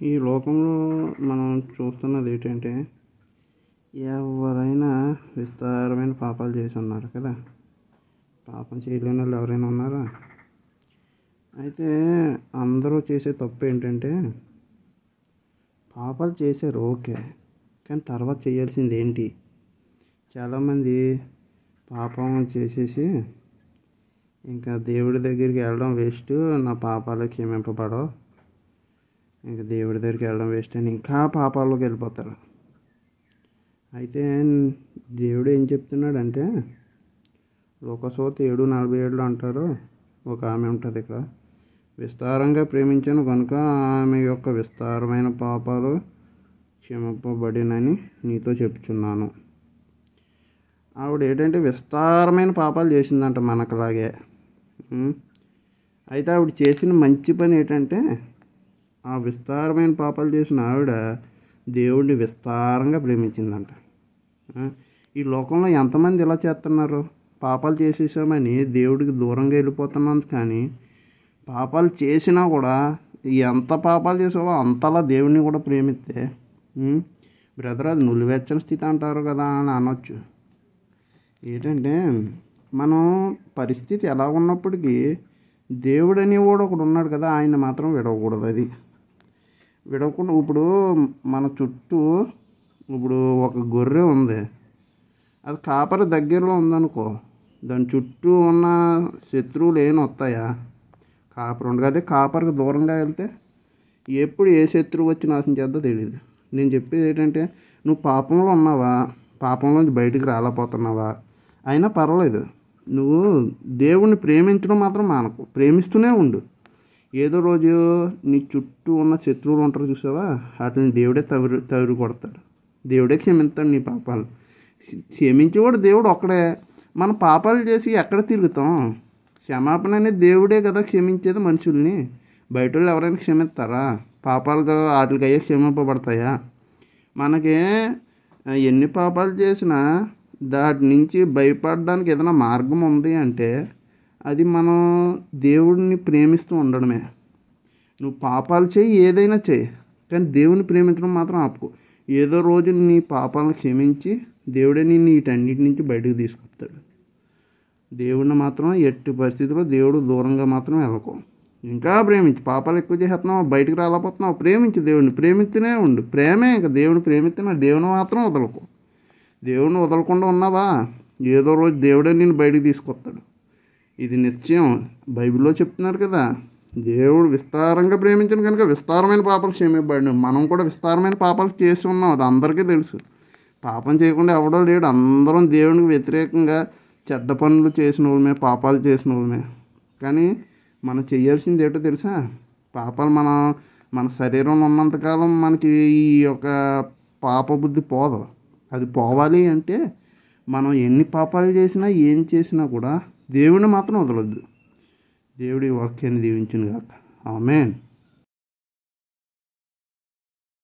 ఈ లోకంలో మనం చూస్తున్నది ఏంటంటే ఎవరైనా విస్తారమైన పాపాలు చేసి ఉన్నారు కదా. పాపం చేయలేని వాళ్ళు ఎవరైనా ఉన్నారా? అయితే అందరూ చేసే తప్పు ఏంటంటే పాపాలు చేశారు ఓకే, కానీ తర్వాత చేయాల్సింది ఏంటి? చాలామంది పాపం చేసేసి ఇంకా దేవుడి దగ్గరికి వెళ్ళడం వేస్ట్, నా పాపాలు క్షమింపబడవు, ఇంకా దేవుడి దగ్గరికి వెళ్ళడం వేస్ట్ అని ఇంకా పాపాల్లోకి వెళ్ళిపోతారు. అయితే దేవుడు ఏం చెప్తున్నాడంటే లోకసోత 7:47 అంటారు. ఒక ఆమె ఉంటుంది ఇక్కడ, విస్తారంగా ప్రేమించాను కనుక ఆమె యొక్క విస్తారమైన పాపాలు క్షమింపబడినని నీతో చెప్తున్నాను. ఆవిడ ఏంటంటే విస్తారమైన పాపాలు చేసిందంట మనకులాగే. అయితే ఆవిడ చేసిన మంచి పని ఏంటంటే ఆ విస్తారమైన పాపాలు చేసిన ఆవిడ దేవుడిని విస్తారంగా ప్రేమించిందంట. ఈ లోకంలో ఎంతమంది ఇలా చేస్తున్నారు? పాపాలు చేసేసామని దేవుడికి దూరంగా వెళ్ళిపోతున్నాం, కానీ పాపాలు చేసినా కూడా ఎంత పాపాలు చేసావో అంతలా దేవుడిని కూడా ప్రేమిస్తే బ్రదర్ అది నులివెచ్చని స్థితి అంటారు కదా అని అనొచ్చు. ఏంటంటే మనం పరిస్థితి ఎలా ఉన్నప్పటికీ దేవుడు అనేవాడు ఒకడు ఉన్నాడు కదా, ఆయన మాత్రం విడవకూడదు. అది విడవకుండా ఇప్పుడు మన చుట్టూ ఇప్పుడు ఒక గొర్రె ఉంది, అది కాపరి దగ్గరలో ఉందనుకో, దాని చుట్టూ ఉన్న శత్రువులు ఏమి వస్తాయా? కాపరి ఉండదు. అదే కాపరికి దూరంగా వెళ్తే ఎప్పుడు ఏ శత్రువు వచ్చి నాశనం చేద్దో తెలియదు. నేను చెప్పేది ఏంటంటే నువ్వు పాపంలో ఉన్నావా, పాపంలోంచి బయటికి రాలేకపోతున్నావా, అయినా పర్వాలేదు, నువ్వు దేవుణ్ణి ప్రేమించడం మాత్రం మానకు, ప్రేమిస్తూనే ఉండు. ఏదో రోజు నీ చుట్టూ ఉన్న శత్రువులు ఉంటారు చూసావా, వాటిని దేవుడే తవిరి కొడతాడు, దేవుడే క్షమిస్తాడు నీ పాపాలు. క్షమించేవాడు దేవుడు ఒక్కడే. మన పాపాలు చేసి ఎక్కడ తిరుగుతాం? క్షమాపణ అనేది దేవుడే కదా క్షమించేది మనుషుల్ని. బయట వాళ్ళు ఎవరైనా క్షమిస్తారా? పాపాలు వాటికి అయ్యే క్షమింపబడతాయా? మనకి ఎన్ని పాపాలు చేసినా దాటి నుంచి భయపడడానికి ఏదైనా మార్గం ఉంది అంటే అది మనం దేవుడిని ప్రేమిస్తూ ఉండడమే. నువ్వు పాపాలు చేయి, ఏదైనా చేయి, కానీ దేవుని ప్రేమించడం మాత్రం ఆపుకో. ఏదో రోజు నీ పాపాలను క్షమించి దేవుడే నిన్ను వీటన్నిటి నుంచి బయటకు తీసుకొస్తాడు. దేవుడిని మాత్రం ఎట్టి పరిస్థితుల్లో దేవుడు దూరంగా మాత్రం వెళ్ళకో. ఇంకా ప్రేమించి, పాపాలు ఎక్కువ చేస్తున్నావు, బయటకు రాలేకపోతున్నావు, ప్రేమించి, దేవుడిని ప్రేమిస్తూనే ఉండు. ప్రేమే ఇంకా దేవుడిని ప్రేమిస్తున్నా, దేవుని మాత్రం వదలకు. దేవుడిని వదలకుండా ఉన్నావా, ఏదో రోజు దేవుడే నిన్ను బయటకు తీసుకొస్తాడు. ఇది నిశ్చయం. బైబిల్లో చెప్తున్నారు కదా, దేవుడు విస్తారంగా ప్రేమించను కనుక విస్తారమైన పాపాలు క్షమింపబడిన. మనం కూడా విస్తారమైన పాపాలు చేసి ఉన్నాం, అది అందరికీ తెలుసు. పాపం చేయకుండా ఎవడో లేడు, అందరం దేవునికి వ్యతిరేకంగా చెడ్డ పనులు చేసిన వాళ్ళమే, పాపాలు చేసిన వాళ్ళమే. కానీ మనం చేయాల్సింది ఏంటో తెలుసా? పాపాలు మన శరీరంలో ఉన్నంతకాలం మనకి ఈ యొక్క పాప బుద్ధి పోదు. అది పోవాలి అంటే మనం ఎన్ని పాపాలు చేసినా ఏం చేసినా కూడా దేవుడిని మాత్రం వదలొద్దు. దేవుడి వాక్యాన్ని దీవించును గాక. ఆమేన్.